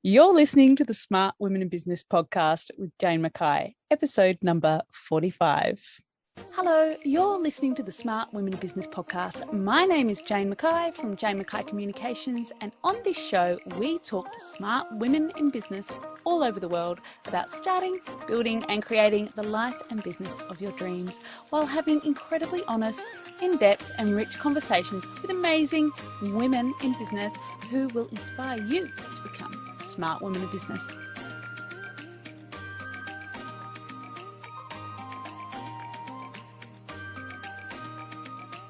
You're listening to the Smart Women in Business podcast with Jane Mackay, episode number 45. Hello, you're listening to the Smart Women in Business podcast. My name is Jane Mackay from Jane Mackay Communications, and on this show, we talk to smart women in business all over the world about starting, building, and creating the life and business of your dreams while having incredibly honest, in-depth, and rich conversations with amazing women in business who will inspire you to become smart women in business.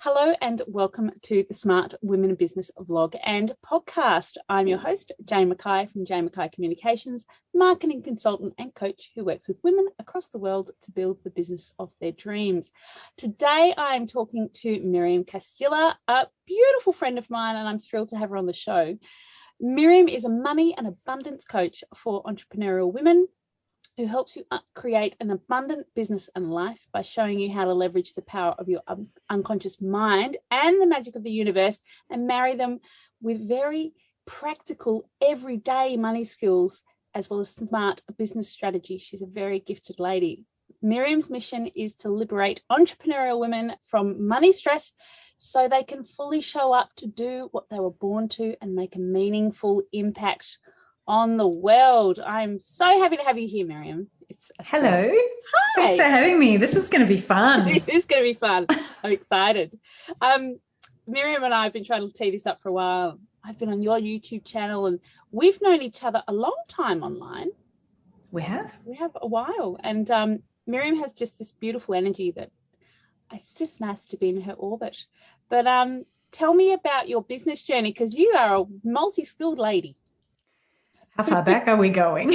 Hello and welcome to the Smart Women in Business vlog and podcast. I'm your host, Jane Mackay from Jane Mackay Communications, marketing consultant and coach who works with women across the world to build the business of their dreams. Today, I'm talking to Miriam Castilla, a beautiful friend of mine, and I'm thrilled to have her on the show. Miriam is a money and abundance coach for entrepreneurial women who helps you create an abundant business and life by showing you how to leverage the power of your unconscious mind and the magic of the universe and marry them with very practical, everyday money skills, as well as smart business strategy. She's a very gifted lady. Miriam's mission is to liberate entrepreneurial women from money stress so they can fully show up to do what they were born to and make a meaningful impact on the world. I'm so happy to have you here, Miriam. Hello. Hi. Thanks for having me. This is going to be fun. It is going to be fun. I'm excited. Miriam and I have been trying to tee this up for a while. I've been on your YouTube channel and we've known each other a long time online. We have a while. And Miriam has just this beautiful energy that it's just nice to be in her orbit. But tell me about your business journey, because you are a multi-skilled lady. How far back are we going?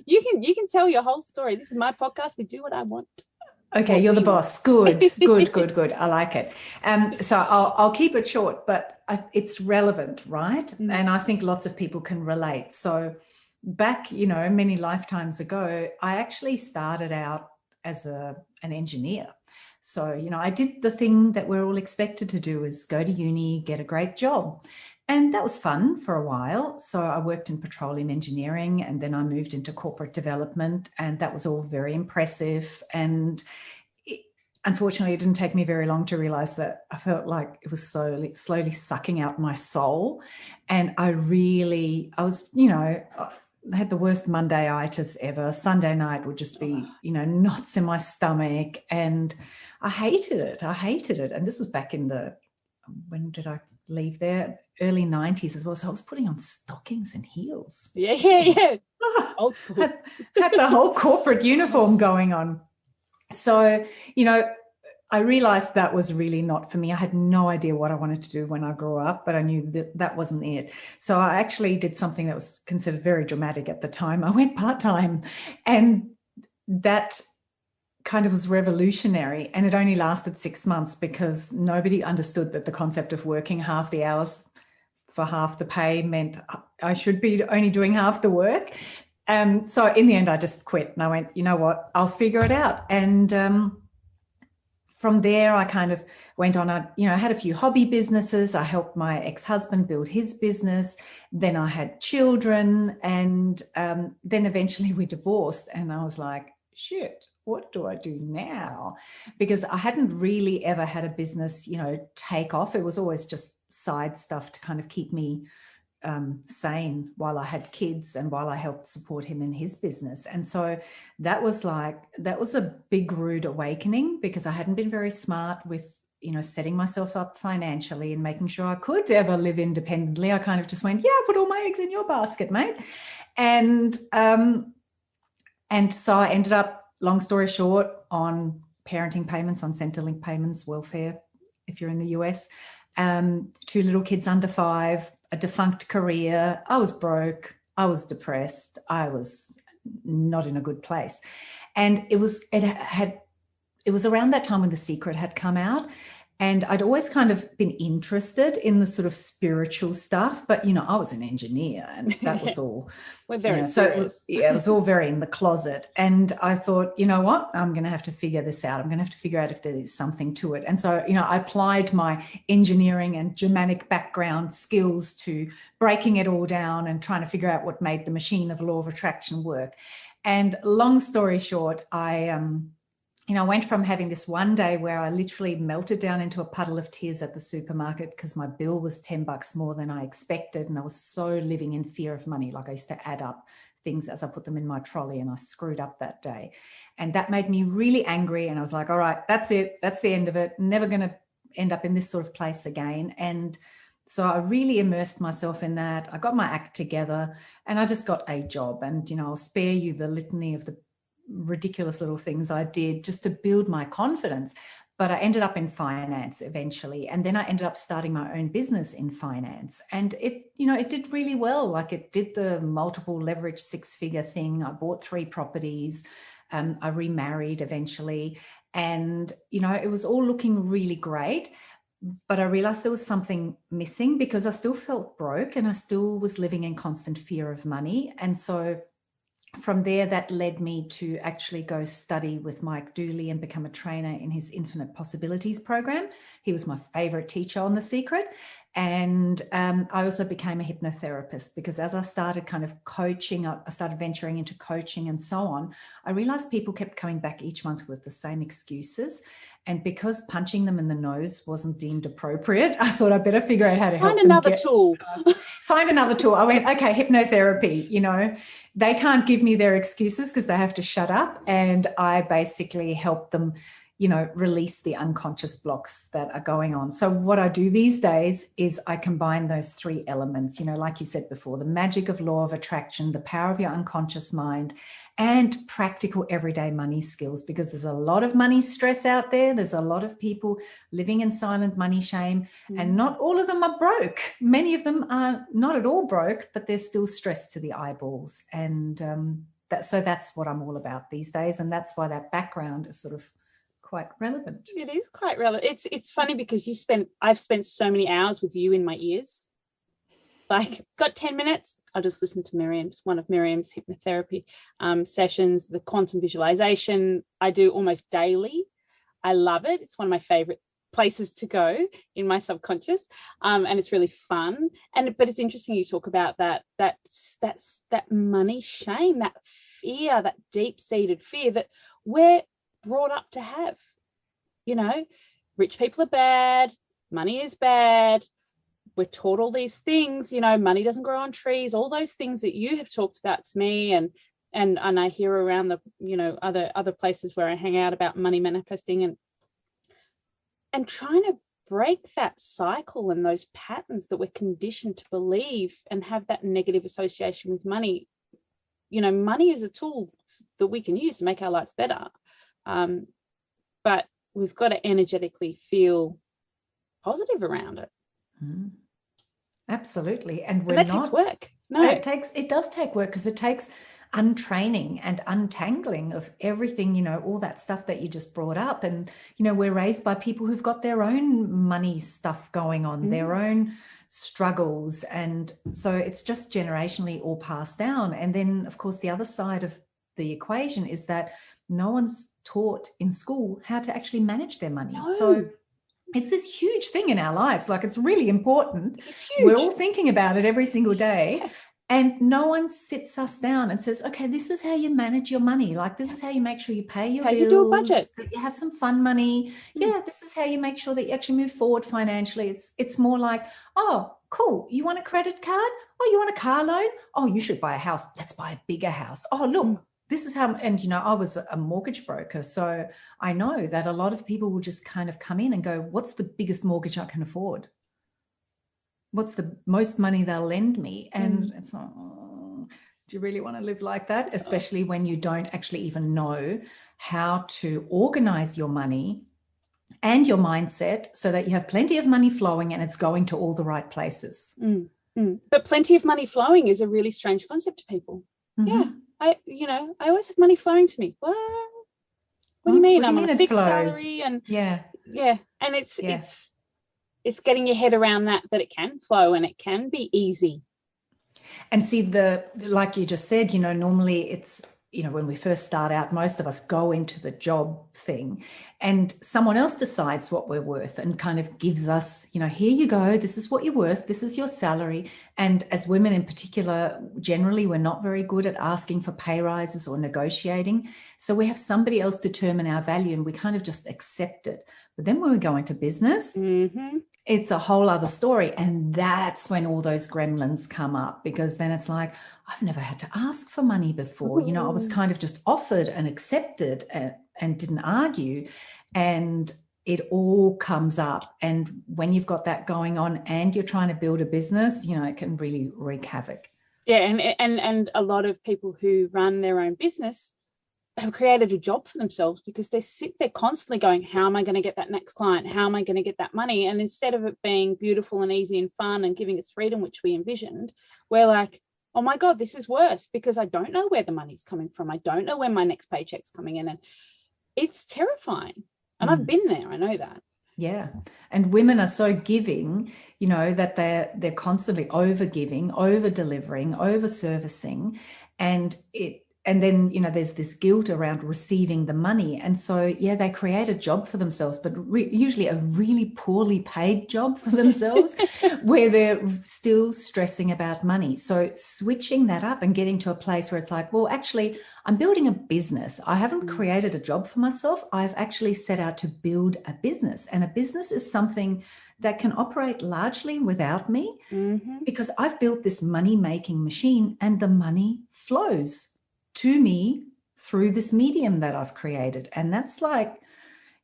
You can tell your whole story. This is my podcast. We do what I want. Okay, you're the boss. Good. I like it. So I'll keep it short, but it's relevant, right? Mm. And I think lots of people can relate. So back, many lifetimes ago, I actually started out as an engineer. So, I did the thing that we're all expected to do, is go to uni, get a great job. And that was fun for a while. So I worked in petroleum engineering, and then I moved into corporate development, and that was all very impressive. And unfortunately, it didn't take me very long to realize that I felt like it was slowly sucking out my soul. And I had the worst Monday-itis ever. Sunday night would just be, knots in my stomach, and I hated it. And this was back in when did I leave there? Early 90s as well. So I was putting on stockings and heels. Yeah. Old school. Had the whole corporate uniform going on. So, I realized that was really not for me. I had no idea what I wanted to do when I grew up, but I knew that wasn't it. So I actually did something that was considered very dramatic at the time. I went part-time, and that kind of was revolutionary, and it only lasted 6 months because nobody understood that the concept of working half the hours for half the pay meant I should be only doing half the work. So in the end, I just quit, and I went, you know what, I'll figure it out. And from there, I kind of went on, I had a few hobby businesses. I helped my ex-husband build his business. Then I had children, and then eventually we divorced, and I was like, shit, what do I do now? Because I hadn't really ever had a business, take off. It was always just side stuff to kind of keep me sane while I had kids and while I helped support him in his business. And so that was a big rude awakening, because I hadn't been very smart with, setting myself up financially and making sure I could ever live independently. I kind of just went, yeah, put all my eggs in your basket, mate. And so I ended up, long story short, on parenting payments, on Centrelink payments, welfare, if you're in the US, 2 little kids under 5, a defunct career. I was broke. I was depressed. I was not in a good place. And it was around that time when The Secret had come out. And I'd always kind of been interested in the sort of spiritual stuff, but, you know, I was an engineer and that was all. We're very serious. So it was all very in the closet. And I thought, you know what, I'm going to have to figure this out. I'm going to have to figure out if there's something to it. And so, you know, I applied my engineering and Germanic background skills to breaking it all down and trying to figure out what made the machine of law of attraction work. And long story short, I went from having this one day where I literally melted down into a puddle of tears at the supermarket because my bill was $10 more than I expected. And I was so living in fear of money. Like I used to add up things as I put them in my trolley, and I screwed up that day. And that made me really angry. And I was like, all right, that's it. That's the end of it. Never going to end up in this sort of place again. And so I really immersed myself in that. I got my act together and I just got a job. And, you know, I'll spare you the litany of the ridiculous little things I did just to build my confidence. But I ended up in finance eventually. And then I ended up starting my own business in finance. And it did really well. Like it did the multiple leverage 6-figure thing. I bought 3 properties. I remarried eventually. And, you know, it was all looking really great. But I realized there was something missing because I still felt broke and I still was living in constant fear of money. And so from there, that led me to actually go study with Mike Dooley and become a trainer in his Infinite Possibilities program. He was my favorite teacher on The Secret. And I also became a hypnotherapist because as I started kind of coaching, I started venturing into coaching and so on, I realized people kept coming back each month with the same excuses. And because punching them in the nose wasn't deemed appropriate, I thought I'd better figure out how to help them. Find another tool. I went, okay, hypnotherapy, you know, they can't give me their excuses because they have to shut up. And I basically help them, you know, release the unconscious blocks that are going on. So what I do these days is I combine those 3 elements, you know, like you said before, the magic of law of attraction, the power of your unconscious mind, and practical everyday money skills, because there's a lot of money stress out there. There's a lot of people living in silent money shame, and not all of them are broke. Many of them are not at all broke, but they're still stressed to the eyeballs. And so that's what I'm all about these days. And that's why that background is sort of quite relevant. It is quite relevant. It's funny because I've spent so many hours with you in my ears. Like, got 10 minutes, I'll just listen to one of Miriam's hypnotherapy sessions, the quantum visualization I do almost daily. I love it. It's one of my favorite places to go in my subconscious, and it's really fun. But it's interesting you talk about that money shame, that fear, that deep-seated fear that we're brought up to have. You know, rich people are bad, money is bad. We're taught all these things, you know, money doesn't grow on trees, all those things that you have talked about to me, and I hear around the, you know, other places where I hang out about money manifesting, and trying to break that cycle and those patterns that we're conditioned to believe and have that negative association with money. You know, money is a tool that we can use to make our lives better, but we've got to energetically feel positive around it. Absolutely. And that takes work. No, it does take work, because it takes untraining and untangling of everything, you know, all that stuff that you just brought up. And, you know, we're raised by people who've got their own money stuff going on, their own struggles. And so it's just generationally all passed down. And then, of course, the other side of the equation is that no one's taught in school how to actually manage their money. No. So it's this huge thing in our lives. Like, it's really important. It's huge. We're all thinking about it every single day. Yeah. And no one sits us down and says, okay, this is how you manage your money. Like, this is how you make sure you pay your bills. You do a budget. That you have some fun money. Yeah, this is how you make sure that you actually move forward financially. It's more like, oh, cool. You want a credit card? Oh, you want a car loan? Oh, you should buy a house. Let's buy a bigger house. Oh, look. This is how, and, you know, I was a mortgage broker. So I know that a lot of people will just kind of come in and go, what's the biggest mortgage I can afford? What's the most money they'll lend me? And it's like, oh, do you really want to live like that? Especially when you don't actually even know how to organize your money and your mindset so that you have plenty of money flowing and it's going to all the right places. But plenty of money flowing is a really strange concept to people. Yeah. I always have money flowing to me. What do you mean? I'm on a fixed salary, and Yeah. And it's getting your head around that it can flow and it can be easy. And see, like you just said, normally it's, when we first start out, most of us go into the job thing and someone else decides what we're worth and kind of gives us, here you go, this is what you're worth, this is your salary. And as women in particular, generally, we're not very good at asking for pay rises or negotiating. So we have somebody else determine our value and we kind of just accept it. But then when we go into business, it's a whole other story. And that's when all those gremlins come up, because then it's like, I've never had to ask for money before. I was kind of just offered and accepted and didn't argue. And it all comes up. And when you've got that going on and you're trying to build a business, it can really wreak havoc. Yeah. And a lot of people who run their own business have created a job for themselves because they sit there constantly going, how am I going to get that next client? How am I going to get that money? And instead of it being beautiful and easy and fun and giving us freedom, which we envisioned, we're like, oh my God, this is worse because I don't know where the money's coming from. I don't know when my next paycheck's coming in. And it's terrifying. And I've been there. I know that. Yeah. And women are so giving, that they're constantly over giving, over delivering, over servicing. And then, there's this guilt around receiving the money. And so, they create a job for themselves, but usually a really poorly paid job for themselves where they're still stressing about money. So switching that up and getting to a place where it's like, well, actually, I'm building a business. I haven't created a job for myself. I've actually set out to build a business. And a business is something that can operate largely without me because I've built this money-making machine and the money flows to me through this medium that I've created. And that's like,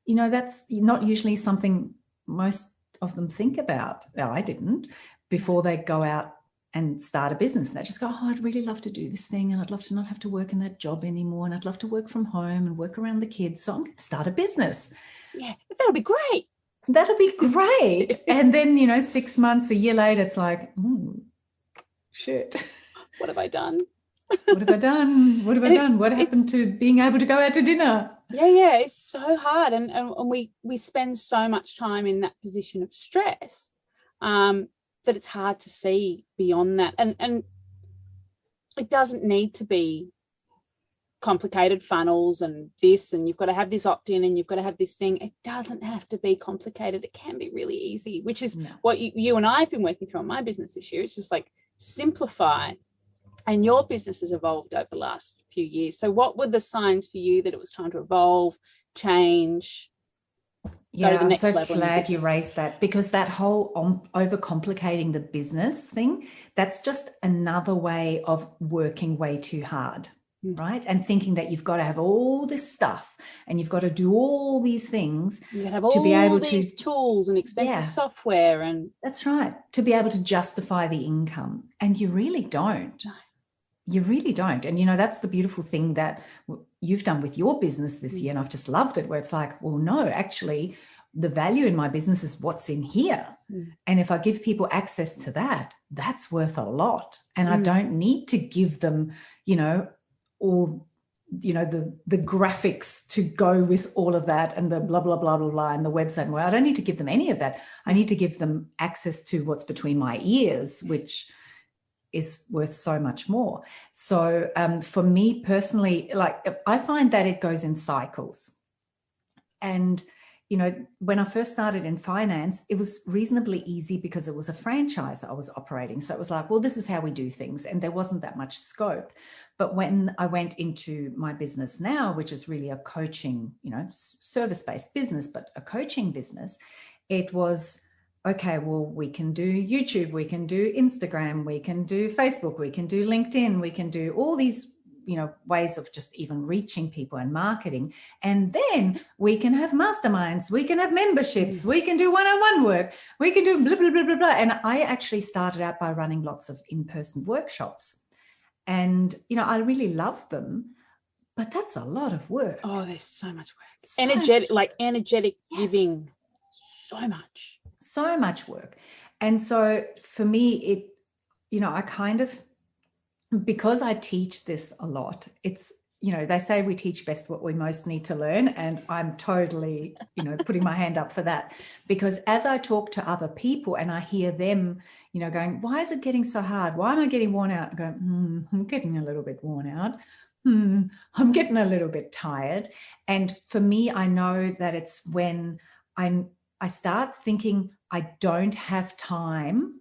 that's not usually something most of them think about. No, I didn't, before they go out and start a business. They just go, oh, I'd really love to do this thing and I'd love to not have to work in that job anymore and I'd love to work from home and work around the kids. So I'm going to start a business. Yeah, that'll be great. That'll be great. And then, 6 months, a year later, it's like, shit. What have I done? What have I done? What have I done? What happened to being able to go out to dinner? Yeah, it's so hard. And we spend so much time in that position of stress that it's hard to see beyond that. And it doesn't need to be complicated funnels and this, and you've got to have this opt-in and you've got to have this thing. It doesn't have to be complicated. It can be really easy, which is what you and I have been working through on my business this year. It's just like simplify. And your business has evolved over the last few years. So what were the signs for you that it was time to evolve, change? Yeah, I'm so glad you raised that, because that whole overcomplicating the business thing, that's just another way of working way too hard, right? And thinking that you've got to have all this stuff and you've got to do all these things to be able to these tools and expensive software. And that's right, to be able to justify the income. And you really don't. You really don't. And, that's the beautiful thing that you've done with your business this year. And I've just loved it, where it's like, well, no, actually, the value in my business is what's in here. And if I give people access to that, that's worth a lot. And I don't need to give them, all, the graphics to go with all of that and the blah, blah, blah, blah, blah, and the website. Well, I don't need to give them any of that. I need to give them access to what's between my ears, which is worth so much more. So for me personally, like, I find that it goes in cycles. And, when I first started in finance, it was reasonably easy because it was a franchise I was operating. So it was like, well, this is how we do things. And there wasn't that much scope. But when I went into my business now, which is really a coaching, service-based business, but a coaching business, it was, okay, well, we can do YouTube, we can do Instagram, we can do Facebook, we can do LinkedIn, we can do all these, ways of just even reaching people and marketing. And then we can have masterminds, we can have memberships, we can do one-on-one work, we can do blah, blah, blah, blah, blah. And I actually started out by running lots of in-person workshops. And, I really loved them, but that's a lot of work. Oh, there's so much work. Energetic giving, so much work. And so for me, I kind of, because I teach this a lot, it's, they say we teach best what we most need to learn. And I'm totally, putting my hand up for that, because as I talk to other people and I hear them, going, why is it getting so hard? Why am I getting worn out? I go, I'm getting a little bit worn out. I'm getting a little bit tired. And for me, I know that it's when I start thinking I don't have time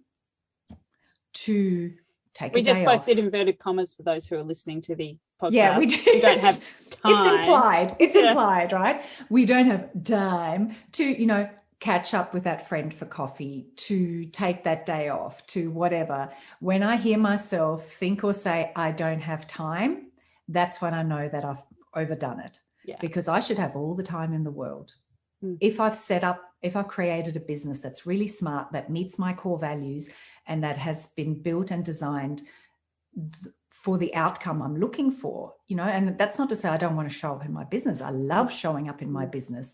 to take a day off. We just both did inverted commas for those who are listening to the podcast. Yeah, we do. We don't have time. It's implied. It's implied, right? We don't have time to, catch up with that friend for coffee, to take that day off, to whatever. When I hear myself think or say, I don't have time, that's when I know that I've overdone it. Yeah. Because I should have all the time in the world. If I've created a business that's really smart, that meets my core values, and that has been built and designed for the outcome I'm looking for, and that's not to say I don't want to show up in my business. I love showing up in my business,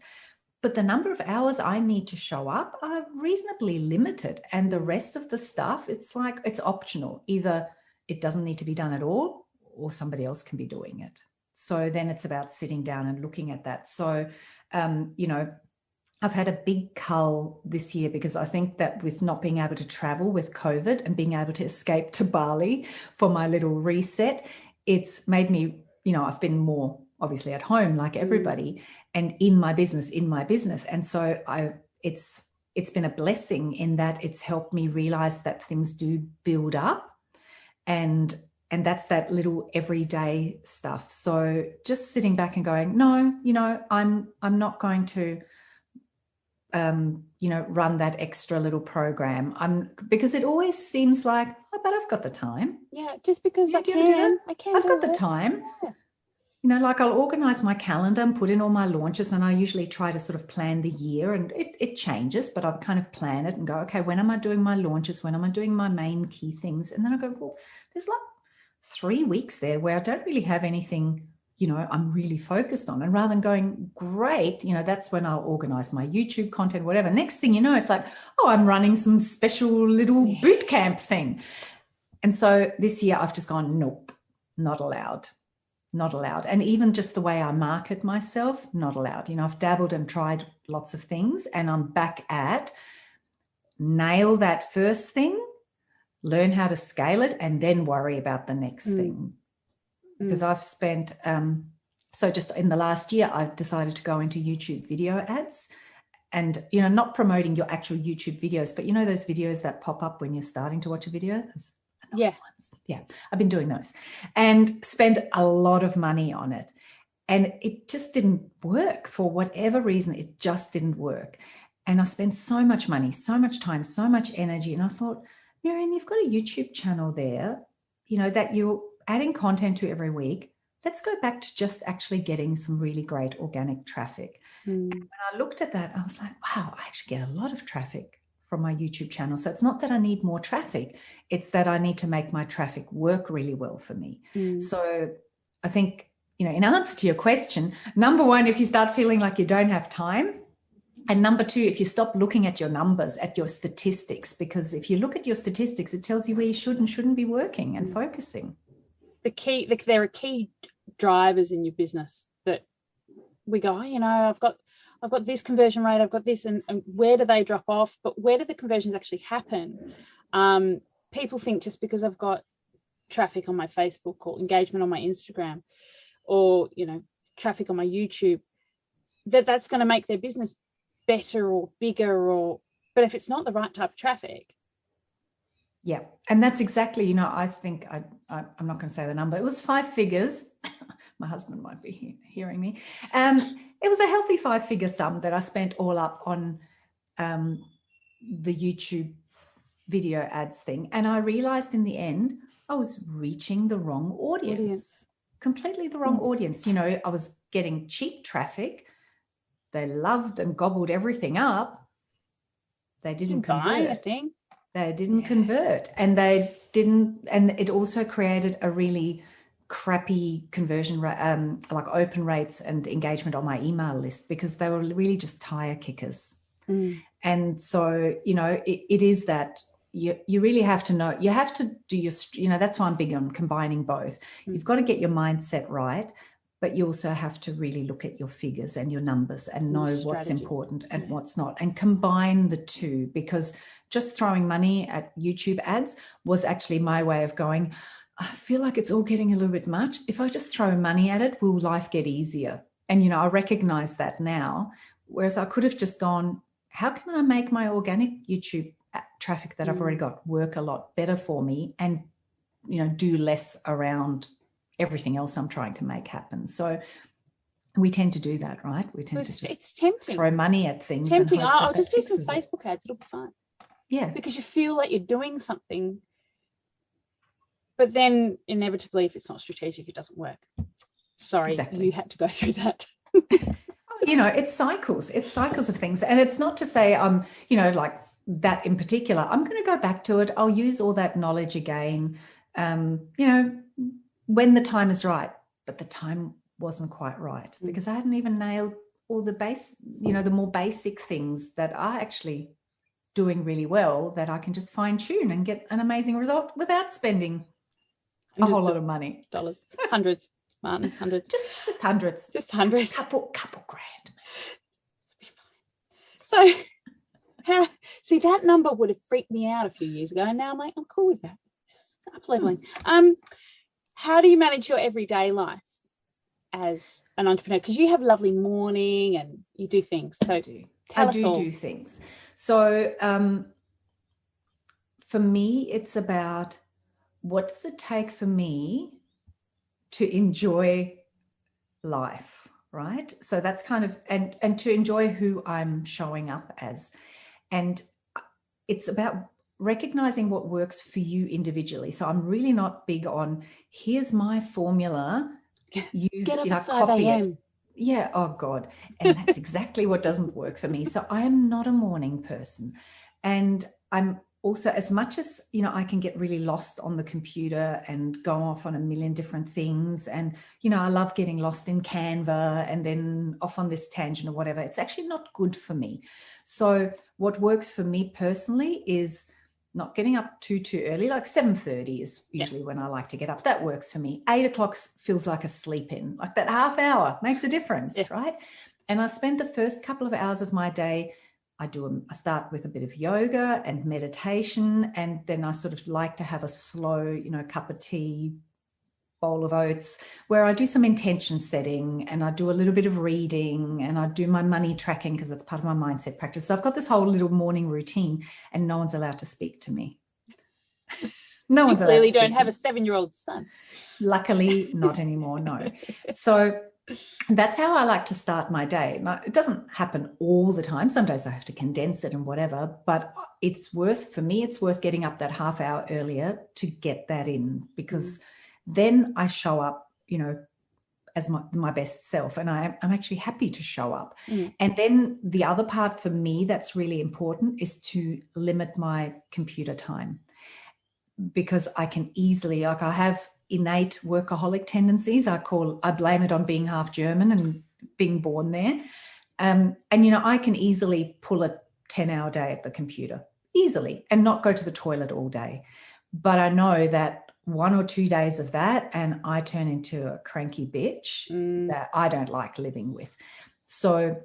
but the number of hours I need to show up are reasonably limited. And the rest of the stuff, it's like, it's optional. Either it doesn't need to be done at all, or somebody else can be doing it. So then it's about sitting down and looking at that. So, I've had a big cull this year, because I think that with not being able to travel with COVID and being able to escape to Bali for my little reset, it's made me, I've been more obviously at home like everybody, and in my business. And so it's been a blessing in that it's helped me realize that things do build up, and that's that little everyday stuff. So just sitting back and going, no, I'm not going to run that extra little program. Because it always seems like, oh, but I've got the time. Yeah, just because I can. I've got the time. Yeah. Like I'll organize my calendar and put in all my launches, and I usually try to sort of plan the year, and it changes, but I'll kind of plan it and go, okay, when am I doing my launches? When am I doing my main key things? And then I go, well, there's like 3 weeks there where I don't really have anything I'm really focused on. And rather than going, great, that's when I'll organize my YouTube content, whatever. Next thing you know, it's like, oh, I'm running some special little boot camp thing. And so this year I've just gone, nope, not allowed. And even just the way I market myself, not allowed. I've dabbled and tried lots of things, and I'm back at nail that first thing, learn how to scale it, and then worry about the next thing. Because I've spent, so just in the last year, I've decided to go into YouTube video ads, and, not promoting your actual YouTube videos, but those videos that pop up when you're starting to watch a video. Yeah. Yeah. I've been doing those and spent a lot of money on it. And it just didn't work for whatever reason. It just didn't work. And I spent so much money, so much time, so much energy. And I thought, Miriam, you've got a YouTube channel there, that you're adding content to every week. Let's go back to just actually getting some really great organic traffic. And when I looked at that, I was like, wow, I actually get a lot of traffic from my YouTube channel. So it's not that I need more traffic. It's that I need to make my traffic work really well for me. So I think, in answer to your question, number one, if you start feeling like you don't have time, and number two, if you stop looking at your numbers, at your statistics, because if you look at your statistics, it tells you where you should and shouldn't be working and focusing. There are key drivers in your business that we go, I've got this conversion rate, I've got this, and where do they drop off? But where do the conversions actually happen? People think just because I've got traffic on my Facebook or engagement on my Instagram or, traffic on my YouTube, that's going to make their business better or bigger, but if it's not the right type of traffic. Yeah. And that's exactly, I think I'm not going to say the number. It was 5 figures. My husband might be hearing me. It was a healthy 5-figure sum that I spent all up on the YouTube video ads thing. And I realized in the end, I was reaching the wrong audience. Completely the wrong audience. I was getting cheap traffic. They loved and gobbled everything up. They didn't convert. They didn't convert, and and it also created a really crappy conversion rate, like open rates and engagement on my email list, because they were really just tire kickers. And so, it is that you really have to know, you have to do your, that's why I'm big on combining both. You've got to get your mindset right, but you also have to really look at your figures and your numbers and know what's important and what's not, and combine the two, because just throwing money at YouTube ads was actually my way of going, I feel like it's all getting a little bit much. If I just throw money at it, will life get easier? And, you know, I recognize that now, whereas I could have just gone, how can I make my organic YouTube traffic that I've already got work a lot better for me, and, you know, do less around everything else I'm trying to make happen. So we tend to do that, right? We tend to just throw money at things. It's tempting. I'll just do some Facebook ads. It'll be fine. Yeah. Because you feel like you're doing something, but then inevitably, if it's not strategic, it doesn't work. Sorry, exactly. You had to go through that. You know, it's cycles of things. And it's not to say I'm, you know, like that in particular, I'm going to go back to it. I'll use all that knowledge again, you know, when the time is right. But the time wasn't quite right because I hadn't even nailed all the the more basic things that are actually doing really well, that I can just fine tune and get an amazing result without spending a whole lot of money. Dollars, hundreds, Martin, hundreds. Just hundreds. Just hundreds. Couple grand. So, see, that number would have freaked me out a few years ago, and now I'm like, I'm cool with that. Up leveling. How do you manage your everyday life as an entrepreneur? Because you have a lovely morning and you do things. So I do things. So for me, it's about what does it take for me to enjoy life, right? So that's kind of, and to enjoy who I'm showing up as. And it's about recognizing what works for you individually. So I'm really not big on, here's my formula, use Get up it, at 5 copy a.m. it. Yeah, oh God. And that's exactly what doesn't work for me. So I am not a morning person. And I'm also, as much as, you know, I can get really lost on the computer and go off on a million different things. And, you know, I love getting lost in Canva and then off on this tangent or whatever. It's actually not good for me. So what works for me personally is not getting up too early, like 7:30 is usually when I like to get up. That works for me. 8 o'clock feels like a sleep in, like that half hour makes a difference, right? And I spend the first couple of hours of my day, I start with a bit of yoga and meditation, and then I sort of like to have a slow, you know, cup of tea, bowl of oats, where I do some intention setting and I do a little bit of reading and I do my money tracking because that's part of my mindset practice. So I've got this whole little morning routine and no one's allowed to speak to me. No one's allowed to speak. You clearly don't have a 7-year-old son. Luckily, not anymore, no. So that's how I like to start my day. Now, it doesn't happen all the time. Some days I have to condense it and whatever, but it's worth getting up that half hour earlier to get that in, because then I show up, you know, as my best self, and I'm actually happy to show up. And then the other part for me that's really important is to limit my computer time, because I can easily, like, I have innate workaholic tendencies. I blame it on being half German and being born there. And, you know, I can easily pull a 10-hour day at the computer easily and not go to the toilet all day. But I know that 1 or 2 days of that and I turn into a cranky bitch that I don't like living with. So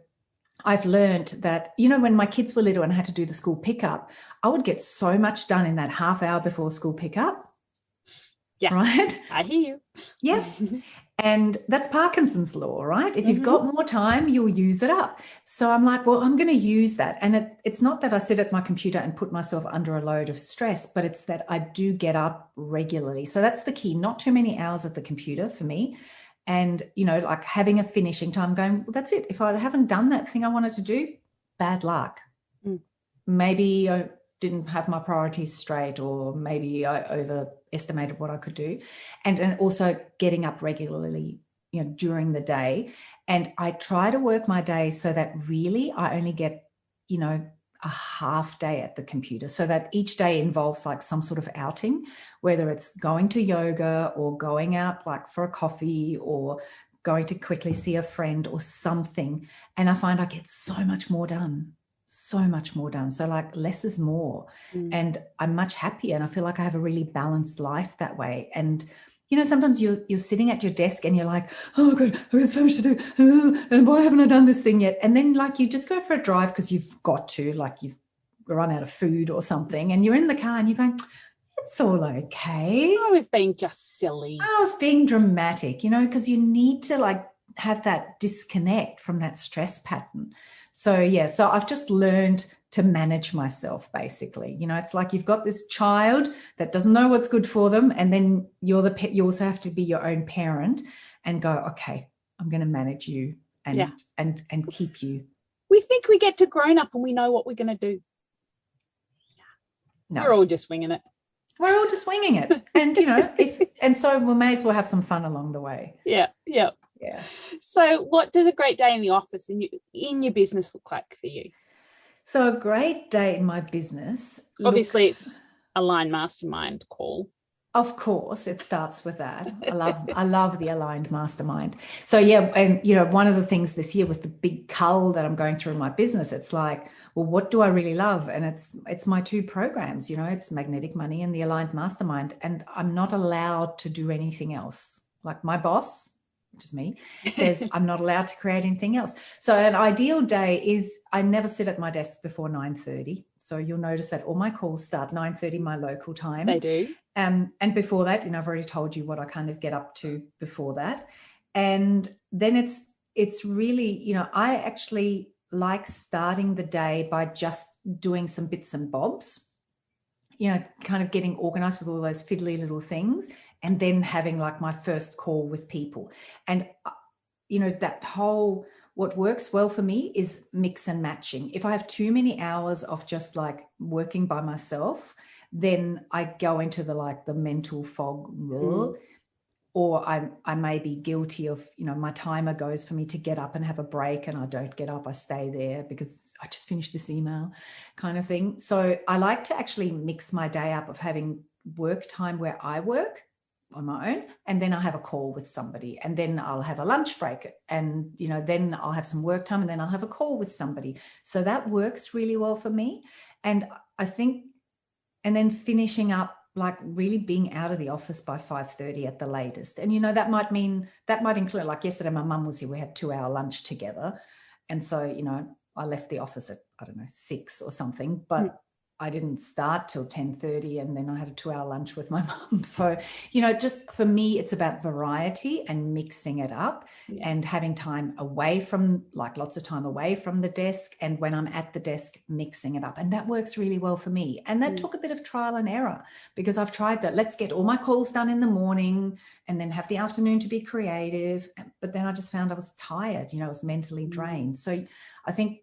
I've learned that, you know, when my kids were little and I had to do the school pickup, I would get so much done in that half hour before school pickup. Yeah. Right? I hear you. Yeah. And that's Parkinson's law, right? If you've got more time, you'll use it up. So I'm like, well, I'm going to use that. And it's not that I sit at my computer and put myself under a load of stress, but it's that I do get up regularly. So that's the key. Not too many hours at the computer for me. And, you know, like having a finishing time going, well, that's it. If I haven't done that thing I wanted to do, bad luck. Maybe I didn't have my priorities straight, or maybe I overestimated what I could do. And also getting up regularly, you know, during the day. And I try to work my day so that really I only get, you know, a half day at the computer, so that each day involves like some sort of outing, whether it's going to yoga or going out like for a coffee or going to quickly see a friend or something. And I find I get so much more done. So like less is more. And I'm much happier and I feel like I have a really balanced life that way. And sometimes you're sitting at your desk and you're like, oh my God, I've got so much to do. And why haven't I done this thing yet? And then like you just go for a drive because you've got to, like you've run out of food or something, and you're in the car and you're going, it's all okay. I was being just silly. I was being dramatic, because you need to like have that disconnect from that stress pattern. So I've just learned to manage myself, basically. It's like you've got this child that doesn't know what's good for them, and then you also have to be your own parent and go, okay, I'm going to manage you and keep you. We think we get to grown up and we know what we're going to do. No. We're all just winging it. We're all just winging it. And so we may as well have some fun along the way. Yeah. So what does a great day in the office in your business look like for you? So a great day in my business. Obviously, it's Aligned Mastermind call. Of course, it starts with that. I love the Aligned Mastermind. So and one of the things this year was the big cull that I'm going through in my business. It's like, well, what do I really love? And it's my two programs. It's Magnetic Money and the Aligned Mastermind, and I'm not allowed to do anything else. Like my boss, which is me, says I'm not allowed to create anything else. So an ideal day is I never sit at my desk before 9:30. So you'll notice that all my calls start 9:30 my local time. They do. And before that, I've already told you what I kind of get up to before that. And then it's really, I actually like starting the day by just doing some bits and bobs, kind of getting organized with all those fiddly little things, and then having like my first call with people. And, what works well for me is mix and matching. If I have too many hours of just like working by myself, then I go into the mental fog, or I may be guilty of, my timer goes for me to get up and have a break, and I don't get up, I stay there because I just finished this email kind of thing. So I like to actually mix my day up of having work time where I work on my own, and then I have a call with somebody, and then I'll have a lunch break, and then I'll have some work time, and then I'll have a call with somebody. So that works really well for me. And I think, and then finishing up, like really being out of the office by 5:30 at the latest. And that might include, like yesterday my mum was here, we had 2-hour lunch together, and so I left the office at 6 or something, but I didn't start till 10:30, and then I had a 2-hour lunch with my mum. So, just for me, it's about variety and mixing it up and having time away from, like lots of time away from the desk. And when I'm at the desk, mixing it up. And that works really well for me. And that took a bit of trial and error, because I've tried that. Let's get all my calls done in the morning and then have the afternoon to be creative. But then I just found I was tired, I was mentally drained. So I think,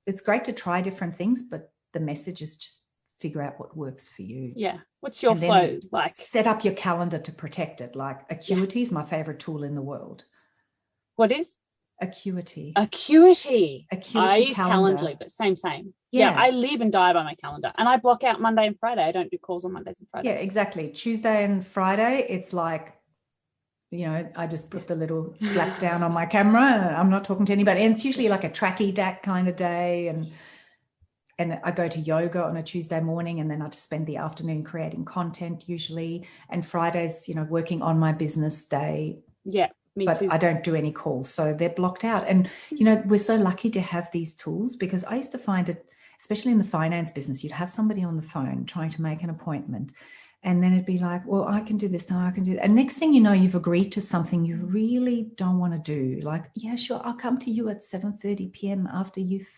it's great to try different things, but the message is just figure out what works for you. Yeah. What's your flow like? Set up your calendar to protect it. Like Acuity is my favorite tool in the world. What is? Acuity. Acuity. I use calendar. Calendly, but same. Yeah, I live and die by my calendar, and I block out Monday and Friday. I don't do calls on Mondays and Fridays. Yeah, exactly. Tuesday and Friday, it's like, I just put the little flap down on my camera. I'm not talking to anybody. And it's usually like a tracky dack kind of day. And I go to yoga on a Tuesday morning, and then I just spend the afternoon creating content usually. And Fridays, working on my business day. Yeah, me too. I don't do any calls. So they're blocked out. And, we're so lucky to have these tools, because I used to find it, especially in the finance business, you'd have somebody on the phone trying to make an appointment. And then it'd be like, well, I can do this now, I can do that. And next thing you know, you've agreed to something you really don't want to do. Like, yeah, sure, I'll come to you at 7:30 p.m. after you've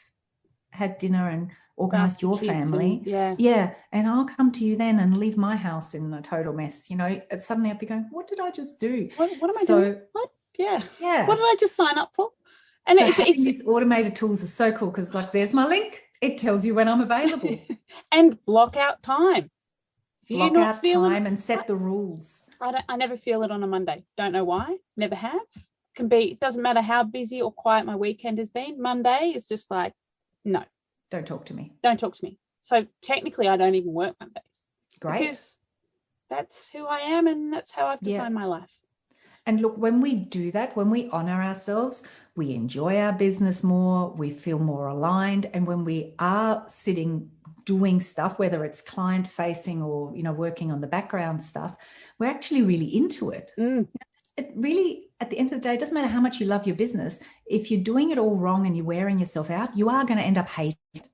had dinner and organised your family. And I'll come to you then and leave my house in a total mess. Suddenly I'd be going, what did I just do? What am I doing? What? Yeah. What did I just sign up for? And so it's these automated tools are so cool, because like, there's my link. It tells you when I'm available. And block out time. Block out time and set the rules. I never feel it on a Monday. Don't know why. Never have. It doesn't matter how busy or quiet my weekend has been. Monday is just like, no. Don't talk to me. Don't talk to me. So technically I don't even work Mondays. Great. Because that's who I am, and that's how I've designed my life. And look, when we do that, when we honor ourselves, we enjoy our business more, we feel more aligned. And when we are sitting doing stuff, whether it's client facing or, working on the background stuff, we're actually really into it. It really, at the end of the day, it doesn't matter how much you love your business. If you're doing it all wrong and you're wearing yourself out, you are going to end up hating it.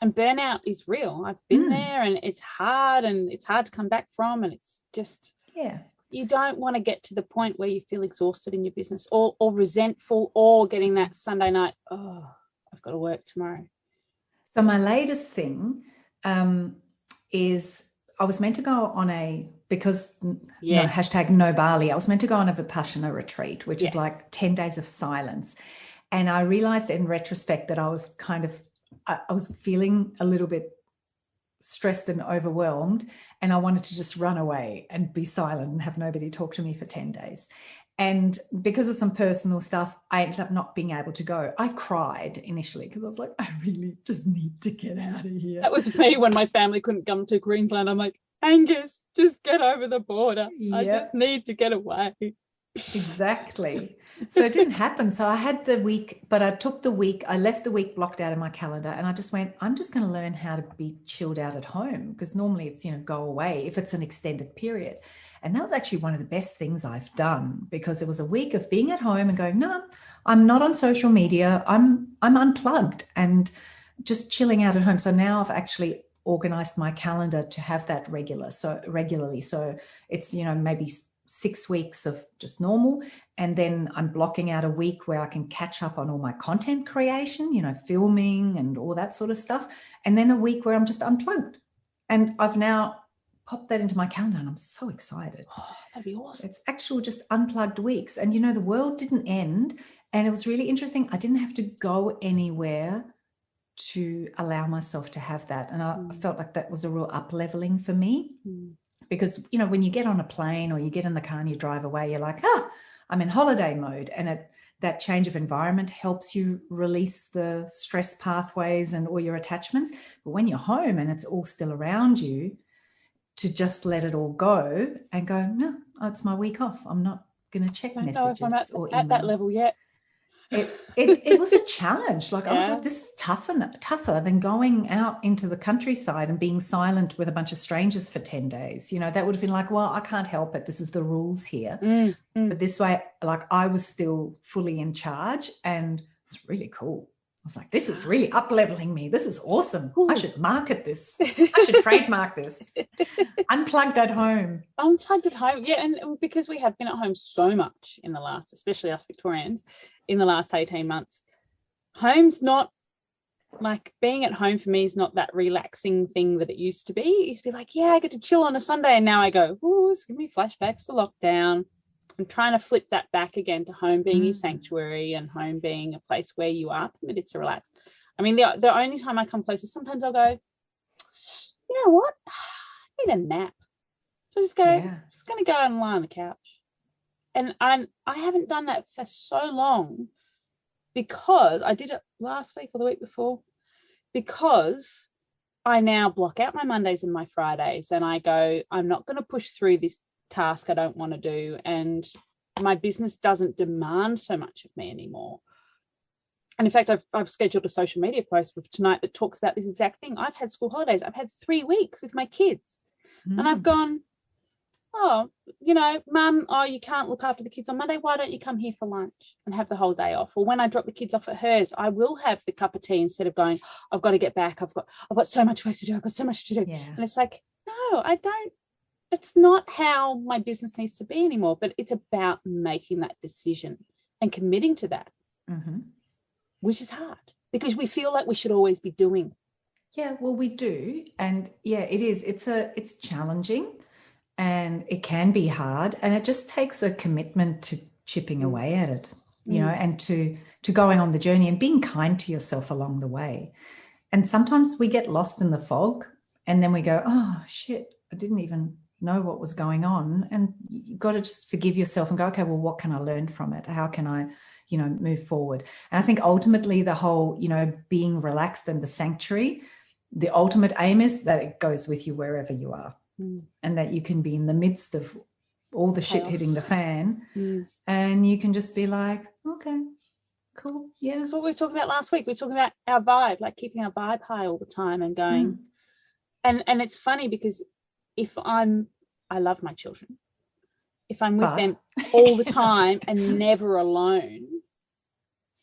And burnout is real. I've been there, and it's hard to come back from. And it's just, you don't want to get to the point where you feel exhausted in your business or resentful or getting that Sunday night, oh, I've got to work tomorrow. So my latest thing is I was meant to go on because hashtag no Bali, I was meant to go on a Vipassana retreat, which is like 10 days of silence. And I realized in retrospect that I was I was feeling a little bit stressed and overwhelmed, and I wanted to just run away and be silent and have nobody talk to me for 10 days. And because of some personal stuff, I ended up not being able to go. I cried initially because I was like, I really just need to get out of here. That was me when my family couldn't come to Queensland. I'm like, Angus, just get over the border. I just need to get away. Exactly. So it didn't happen. So I had the week, but I took the week, I left the week blocked out in my calendar, and I just went, I'm just going to learn how to be chilled out at home, because normally it's, go away if it's an extended period. And that was actually one of the best things I've done, because it was a week of being at home and going, no, I'm not on social media. I'm unplugged and just chilling out at home. So now I've actually organized my calendar to have that regularly. So it's, maybe 6 weeks of just normal. And then I'm blocking out a week where I can catch up on all my content creation, filming and all that sort of stuff. And then a week where I'm just unplugged. And I've now popped that into my calendar, and I'm so excited. Oh, that'd be awesome. It's actual just unplugged weeks. And, the world didn't end. And it was really interesting. I didn't have to go anywhere to allow myself to have that. And I felt like that was a real up-leveling for me. Because, when you get on a plane or you get in the car and you drive away, you're like, I'm in holiday mode. And that change of environment helps you release the stress pathways and all your attachments. But when you're home and it's all still around you, to just let it all go and go, no, it's my week off. I'm not going to check messages or emails. At that level yet. It was a challenge. Like, I was like, this is tougher than going out into the countryside and being silent with a bunch of strangers for 10 days. That would have been like, well, I can't help it. This is the rules here. But this way, like, I was still fully in charge, and it's really cool. I was like, this is really up-leveling me. This is awesome. Ooh. I should market this. I should trademark this. Unplugged at home. Unplugged at home. Yeah, and because we have been at home so much in the last, especially us Victorians, in the last 18 months, home's not, like, being at home for me is not that relaxing thing that it used to be. It used to be like, I get to chill on a Sunday, and now I go, it's giving me flashbacks to lockdown. I'm trying to flip that back again to home being your sanctuary, and home being a place where you are permitted to relax. I mean, the only time I come close is sometimes I'll go, you know what? I need a nap. So I just go, I'm just going to go and lie on the couch. And I haven't done that for so long, because I did it last week or the week before, because I now block out my Mondays and my Fridays, and I go, I'm not going to push through this task I don't want to do, and my business doesn't demand so much of me anymore. And in fact, I've scheduled a social media post for tonight that talks about this exact thing. I've had school holidays. I've had 3 weeks with my kids, and I've gone, Mum, you can't look after the kids on Monday. Why don't you come here for lunch and have the whole day off? Or when I drop the kids off at hers, I will have the cup of tea instead of going, I've got to get back. I've got so much work to do. I've got so much to do. Yeah. And it's like, no, I don't. It's not how my business needs to be anymore, but it's about making that decision and committing to that, which is hard because we feel like we should always be doing. Yeah, well, we do. And it is. It's challenging, and it can be hard, and it just takes a commitment to chipping away at it, and to going on the journey and being kind to yourself along the way. And sometimes we get lost in the fog, and then we go, oh shit, I didn't even know what was going on. And you've got to just forgive yourself and go, okay, well, what can I learn from it? How can I, move forward? And I think ultimately the whole, being relaxed and the sanctuary, the ultimate aim is that it goes with you wherever you are, and that you can be in the midst of all the shit hitting the fan, and you can just be like, okay, Cool. Yeah. That's what we were talking about last week. We were talking about our vibe, like keeping our vibe high all the time and going. And it's funny because I love my children. If I'm with them all the time and never alone,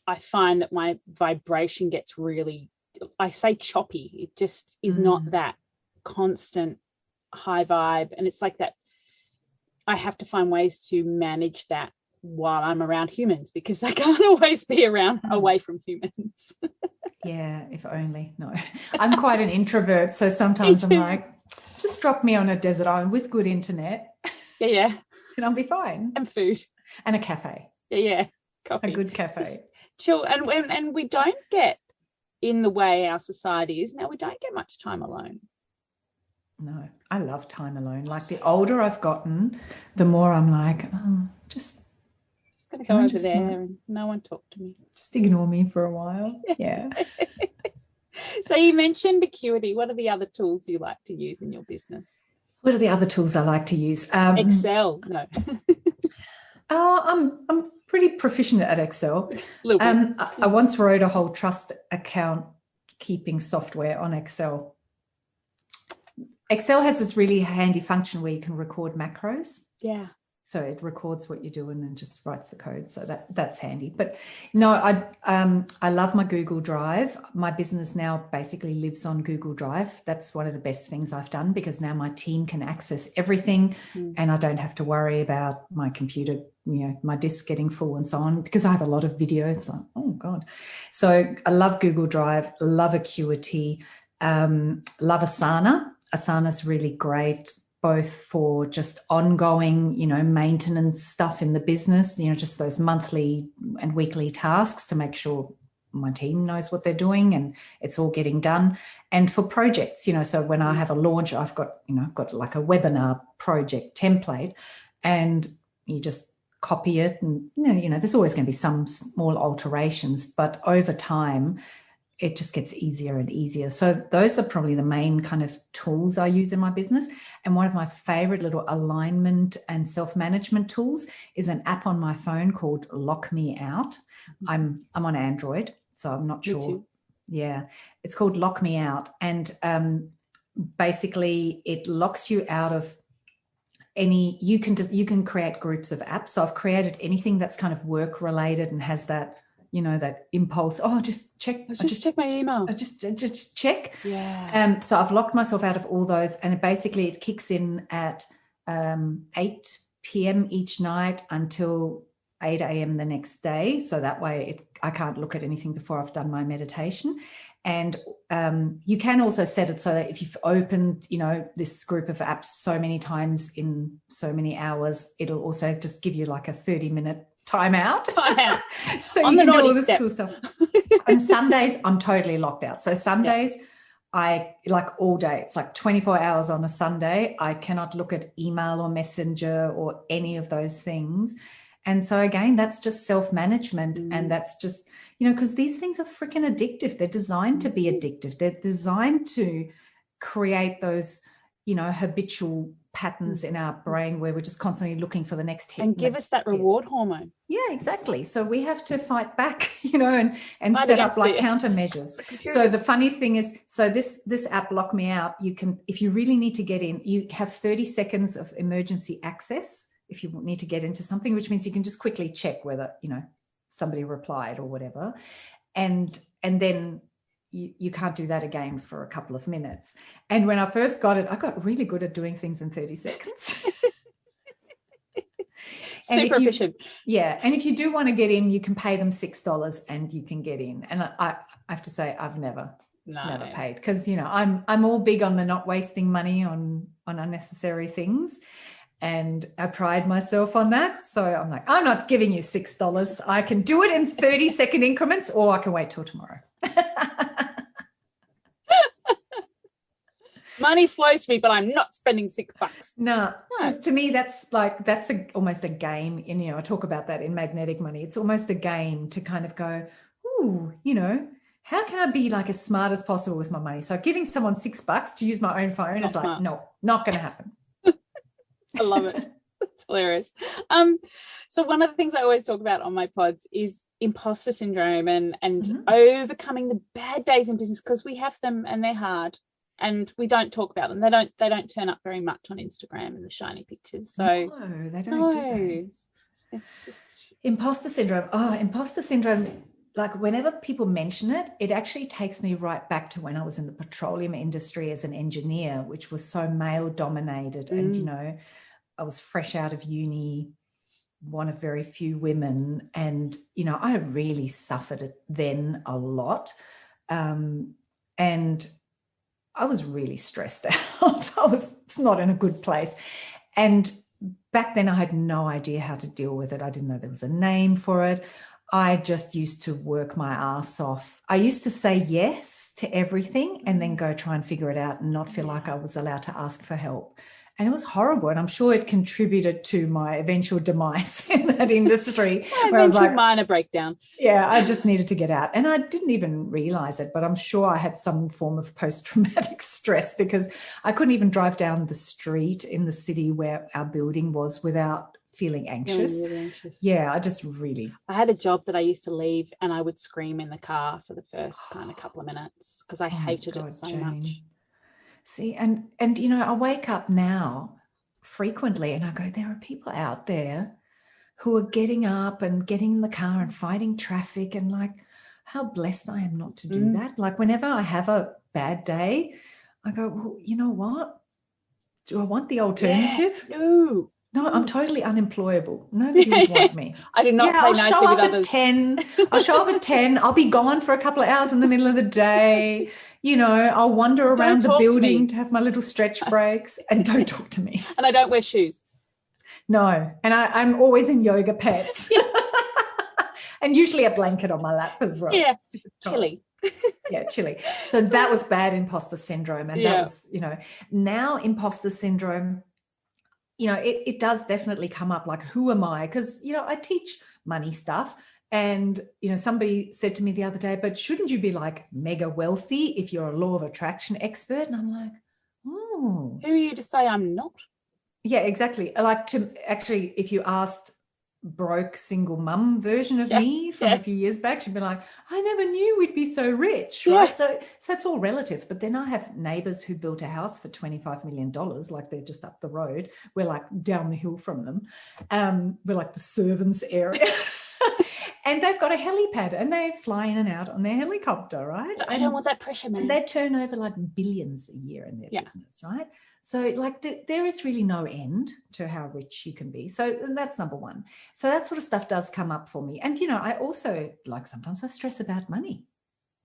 I find that my vibration gets really, I say choppy. It just is not that constant high vibe. And it's like that. I have to find ways to manage that while I'm around humans, because I can't always be around away from humans. Yeah, if only. No, I'm quite an introvert. So sometimes I'm like, just drop me on a desert island with good internet. Yeah. And I'll be fine. And food. And a cafe. Yeah. Coffee. A good cafe. Just chill. And we don't get, in the way our society is now, we don't get much time alone. No, I love time alone. Like the older I've gotten, the more I'm like, oh, just going to go over there and no one talk to me. Just ignore me for a while. Yeah. So you mentioned Acuity. What are the other tools you like to use in your business? What are the other tools I like to use? Excel. No. I'm pretty proficient at Excel. I once wrote a whole trust account keeping software on Excel. Excel has this really handy function where you can record macros. Yeah. So it records what you do and then just writes the code. So that's handy. But no, I love my Google Drive. My business now basically lives on Google Drive. That's one of the best things I've done, because now my team can access everything and I don't have to worry about my computer, my disk getting full and so on, because I have a lot of videos. Like, oh God. So I love Google Drive, love Acuity, love Asana. Asana's really great, both for just ongoing, maintenance stuff in the business, just those monthly and weekly tasks to make sure my team knows what they're doing and it's all getting done. And for projects, so when I have a launch, I've got like a webinar project template, and you just copy it, and there's always going to be some small alterations, but over time it just gets easier and easier. So those are probably the main kind of tools I use in my business. And one of my favorite little alignment and self-management tools is an app on my phone called Lock Me Out. I'm on Android, so I'm not sure. too. Yeah, it's called Lock Me Out. And basically it locks you out of you can create groups of apps. So I've created anything that's kind of work related and has that, that impulse. Oh, just check. Just check my email. Just check. Yeah. So I've locked myself out of all those, and it kicks in at 8 p.m. each night until 8 a.m. the next day. So that way I can't look at anything before I've done my meditation. And you can also set it so that if you've opened, this group of apps so many times in so many hours, it'll also just give you like a 30-minute time out. So on you the can do all naughty this step. cool stuff. And Sundays, I'm totally locked out. So Sundays, I like all day. It's like 24 hours on a Sunday. I cannot look at email or messenger or any of those things. And so again, that's just self-management. And that's just, because these things are freaking addictive. They're designed to be addictive. They're designed to create those, habitual patterns in our brain where we're just constantly looking for the next hit. And give us that reward hormone. Yeah, exactly. So we have to fight back, and set up like countermeasures. So the funny thing is, so this app, Lock Me Out, you can, if you really need to get in, you have 30 seconds of emergency access if you need to get into something, which means you can just quickly check whether, somebody replied or whatever. And then you can't do that again for a couple of minutes. And when I first got it, I got really good at doing things in 30 seconds. Super efficient. Yeah. And if you do want to get in, you can pay them $6 and you can get in. And I have to say, I've never paid, because, I'm all big on the not wasting money on unnecessary things. And I pride myself on that. So I'm like, I'm not giving you $6. I can do it in 30-second increments, or I can wait till tomorrow. Money flows to me, but I'm not spending $6. No. To me, that's almost a game. And, I talk about that in Magnetic Money. It's almost a game to kind of go, ooh, how can I be like as smart as possible with my money? So giving someone $6 to use my own phone is like, no, not going to happen. I love it. It's hilarious. So one of the things I always talk about on my pods is imposter syndrome and overcoming the bad days in business, because we have them and they're hard and we don't talk about them. They don't turn up very much on Instagram and the shiny pictures. So no, they don't. Do they? It's just imposter syndrome. Oh, imposter syndrome. Like whenever people mention it, it actually takes me right back to when I was in the petroleum industry as an engineer, which was so male dominated. And, you know, I was fresh out of uni, one of very few women. And, you know, I really suffered it then a lot. And I was really stressed out. I was not in a good place. And back then I had no idea how to deal with it. I didn't know there was a name for it. I just used to work my ass off. I used to say yes to everything and then go try and figure it out and not feel like I was allowed to ask for help. And it was horrible. And I'm sure it contributed to my eventual demise in that industry. Where I was like, minor breakdown. Yeah, I just needed to get out. And I didn't even realize it, but I'm sure I had some form of post-traumatic stress because I couldn't even drive down the street in the city where our building was without feeling anxious. Really anxious. Yeah, I had a job that I used to leave and I would scream in the car for the first kind of couple of minutes because I hated it so much. See, and you know, I wake up now frequently and I go, there are people out there who are getting up and getting in the car and fighting traffic, and like, how blessed I am not to do that. Like whenever I have a bad day, I go, well, you know what? Do I want the alternative? Yeah. No, I'm totally unemployable. Nobody would want me. I did not play nicely with others. I'll show up at 10. I'll be gone for a couple of hours in the middle of the day. You know, I'll wander around the building to have my little stretch breaks, and don't talk to me. And I don't wear shoes. No, and I'm always in yoga pants. And usually a blanket on my lap as well. Yeah, chilly. Yeah, chilly. So that was bad imposter syndrome. And that was, you know, now imposter syndrome, you know, it does definitely come up, like, who am I? Because, you know, I teach money stuff. And, you know, somebody said to me the other day, but shouldn't you be like mega wealthy if you're a law of attraction expert? And I'm like, oh. Who are you to say I'm not? Yeah, exactly. Like, to actually, if you asked broke single mum version of me from a few years back, she'd be like, I never knew we'd be so rich, right? So it's all relative. But then I have neighbors who built a house for $25 million, like they're just up the road. We're like down the hill from them. We're like the servants area. And they've got a helipad and they fly in and out on their helicopter, right? I don't want that pressure, man. And they turn over like billions a year in their business, right? So like there is really no end to how rich you can be. So that's number one. So that sort of stuff does come up for me. And, you know, I also, like, sometimes I stress about money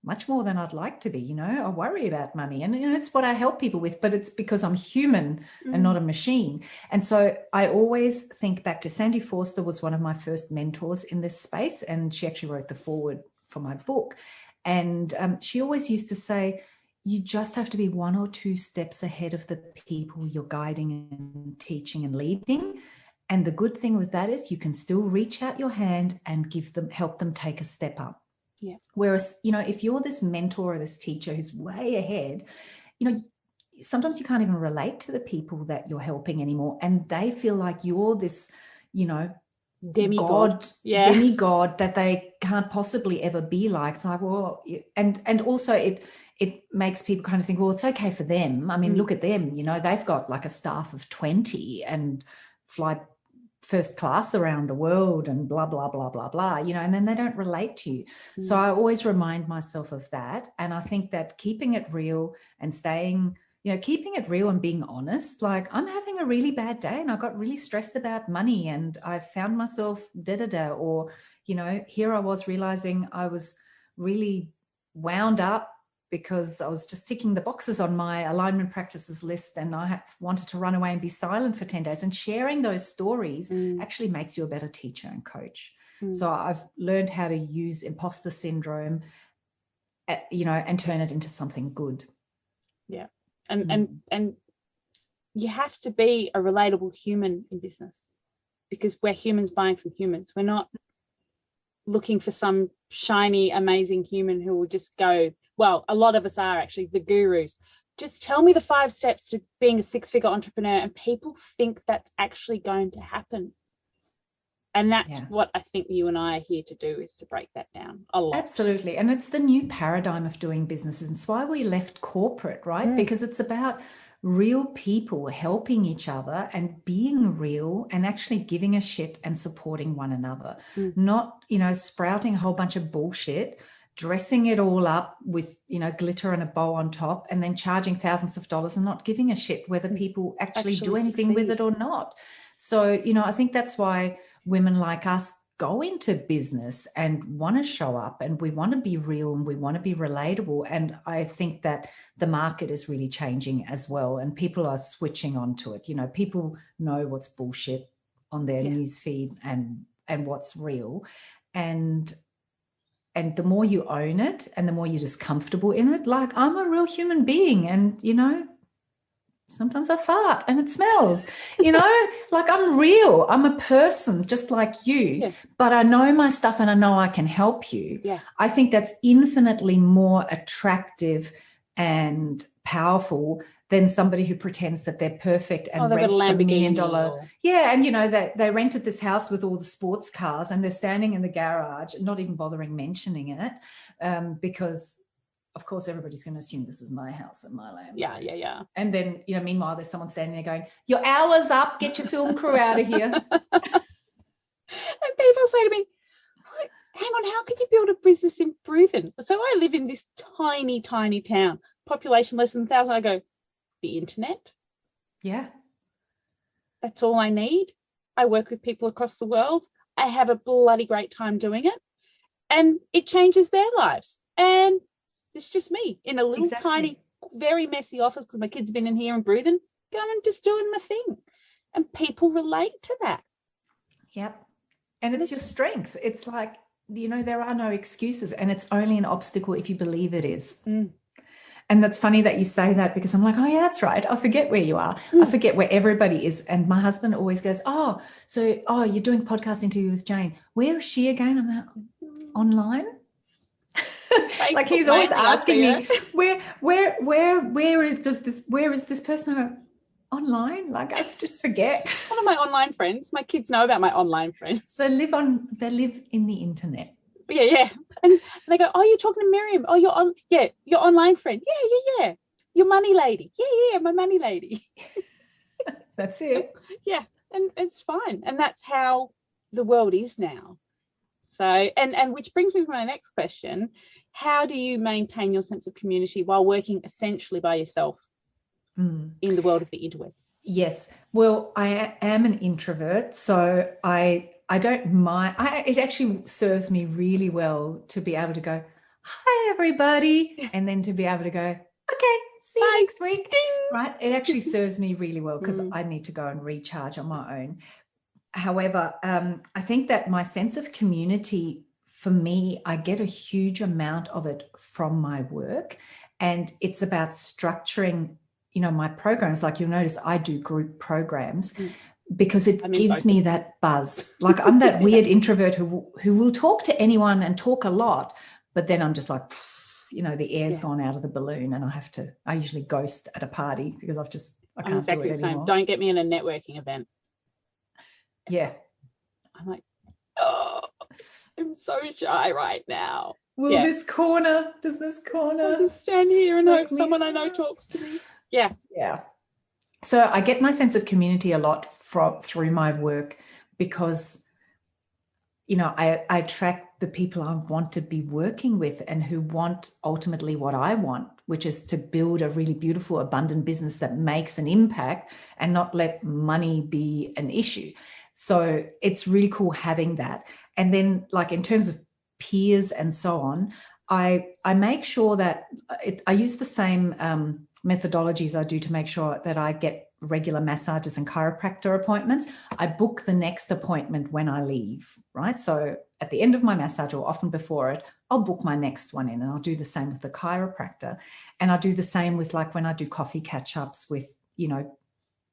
much more than I'd like to be. You know, I worry about money, and, you know, it's what I help people with, but it's because I'm human and not a machine. And so I always think back to Sandy Forster was one of my first mentors in this space, and she actually wrote the foreword for my book. And she always used to say, you just have to be 1 or 2 steps ahead of the people you're guiding and teaching and leading. And the good thing with that is you can still reach out your hand and help them take a step up. Yeah. Whereas, you know, if you're this mentor or this teacher who's way ahead, you know, sometimes you can't even relate to the people that you're helping anymore. And they feel like you're this, you know, demigod that they can't possibly ever be like. It's like, well, and also it makes people kind of think, well, it's okay for them. I mean, look at them, you know, they've got like a staff of 20 and fly first class around the world and blah, blah, blah, blah, blah, you know, and then they don't relate to you. So I always remind myself of that. And I think that keeping it real and staying, you know, keeping it real and being honest, like, I'm having a really bad day and I got really stressed about money and I found myself or, you know, here I was realizing I was really wound up because I was just ticking the boxes on my alignment practices list, and I wanted to run away and be silent for 10 days. And sharing those stories actually makes you a better teacher and coach. So I've learned how to use imposter syndrome, you know, and turn it into something good. Yeah. And you have to be a relatable human in business, because we're humans buying from humans. We're not looking for some shiny, amazing human who will just go, well, a lot of us are actually the gurus. just tell me the 5 steps to being a 6-figure entrepreneur, and people think that's actually going to happen. And that's what I think you and I are here to do, is to break that down a lot. Absolutely. And it's the new paradigm of doing business. And it's why we left corporate, right? Because it's about real people helping each other and being real and actually giving a shit and supporting one another, not, sprouting a whole bunch of bullshit, dressing it all up with, glitter and a bow on top, and then charging thousands of dollars and not giving a shit whether people actually do anything with it or not. So, I think that's why women like us go into business and want to show up, and we want to be real and we want to be relatable. And I think that the market is really changing as well, and people are switching onto it. People know what's bullshit on their news feed and what's real. And the more you own it and the more you're just comfortable in it, like, I'm a real human being, and, sometimes I fart and it smells, like, I'm real. I'm a person just like you, but I know my stuff and I know I can help you. Yeah. I think that's infinitely more attractive and powerful than somebody who pretends that they're perfect and rents $1 million. And, they rented this house with all the sports cars and they're standing in the garage, not even bothering mentioning it, because of course, everybody's going to assume this is my house and my land. Yeah. And then, meanwhile, there's someone standing there going, your hour's up, get your film crew out of here. And people say to me, hang on, how can you build a business in Brisbane? So I live in this tiny, tiny town, population less than 1,000. I go, the internet? Yeah. That's all I need. I work with people across the world. I have a bloody great time doing it. And it changes their lives. And it's just me in a little tiny, very messy office, because my kids have been in here and breathing, going and just doing my thing. And people relate to that. Yep. And it's your strength. It's like, there are no excuses, and it's only an obstacle if you believe it is. And that's funny that you say that, because I'm like, oh yeah, that's right. I forget where you are. I forget where everybody is. And my husband always goes, you're doing podcast interview with Jane. Where is she again? I'm like, online. Like, he's always asking me, where is this person? I go, online? Like, I just forget. One of my online friends, my kids know about my online friends. They live in the internet. Yeah. And they go, oh, you're talking to Miriam. Oh, your online friend. Yeah. Your money lady. Yeah, my money lady. That's it. Yeah. And it's fine. And that's how the world is now. So, and which brings me to my next question. How do you maintain your sense of community while working essentially by yourself in the world of the interwebs? Yes. Well, I am an introvert, so I don't mind. It actually serves me really well to be able to go, hi, everybody, and then to be able to go, okay, see you next week. Ding. Right? It actually serves me really well, because I need to go and recharge on my own. However, I think that my sense of community, for me, I get a huge amount of it from my work, and it's about structuring, my programs. Like, you'll notice I do group programs because it gives me that buzz. Like, I'm that weird introvert who will talk to anyone and talk a lot, but then I'm just like, the air's gone out of the balloon, and I usually ghost at a party because I can't exactly do it the anymore. same. Don't get me in a networking event. Yeah. I'm like, I'm so shy right now. Does this corner I'll just stand here and hope someone I know talks to me. Yeah. So I get my sense of community a lot through my work, because I attract the people I want to be working with and who want ultimately what I want, which is to build a really beautiful, abundant business that makes an impact and not let money be an issue. So it's really cool having that. And then, like, in terms of peers and so on, I make sure that I use the same methodologies I do to make sure that I get regular massages and chiropractor appointments. I book the next appointment when I leave, right? So at the end of my massage, or often before it, I'll book my next one in, and I'll do the same with the chiropractor. And I do the same with, like, when I do coffee catch-ups with,